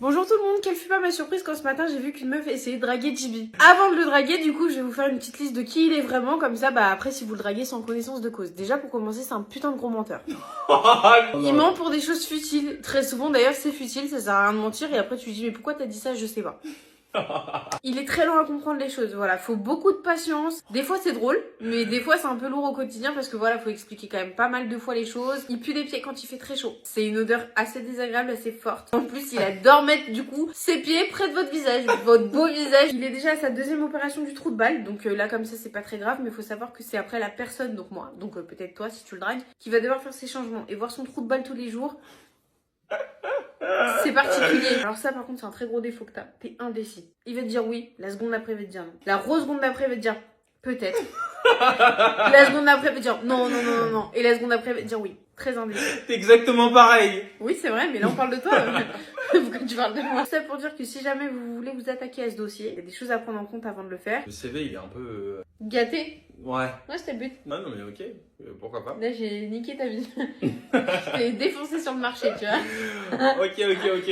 Bonjour tout le monde, quelle fut pas ma surprise quand ce matin j'ai vu qu'une meuf essayait de draguer JB. Avant de le draguer, du coup, je vais vous faire une petite liste de qui il est vraiment, comme ça, bah après si vous le draguez sans connaissance de cause. Déjà pour commencer, c'est un putain de gros menteur. Il ment pour des choses futiles. Très souvent d'ailleurs c'est futile, ça sert à rien de mentir et après tu lui dis mais pourquoi t'as dit ça, je sais pas. Il est très lent à comprendre les choses, voilà, faut beaucoup de patience. Des fois c'est drôle, mais des fois c'est un peu lourd au quotidien parce que voilà, faut expliquer quand même pas mal de fois les choses. Il pue des pieds quand il fait très chaud. C'est une odeur assez désagréable, assez forte. En plus, il adore mettre du coup ses pieds près de votre visage, votre beau visage. Il est déjà à sa deuxième opération du trou de balle, donc là comme ça c'est pas très grave, mais faut savoir que c'est après la personne, donc moi, donc peut-être toi si tu le dragues, qui va devoir faire ses changements et voir son trou de balle tous les jours. C'est particulier. Alors ça par contre c'est un très gros défaut que t'as. T'es indécis. Il va te dire oui, la seconde d'après il va te dire non. La rose seconde d'après il va te dire peut-être. La seconde d'après il va te dire non, non, non, non, non. Et la seconde d'après il va te dire oui. Très indécis. T'es exactement pareil. Oui c'est vrai, mais là on parle de toi. Pourquoi tu parles de moi? C'est pour dire que si jamais vous voulez vous attaquer à ce dossier, il y a des choses à prendre en compte avant de le faire. Le CV il est un peu... Gâté. Ouais. Ouais c'était le but. Non mais ok, pourquoi pas. Là j'ai niqué ta vie. Je t'ai défoncé sur le marché, tu vois. Ok.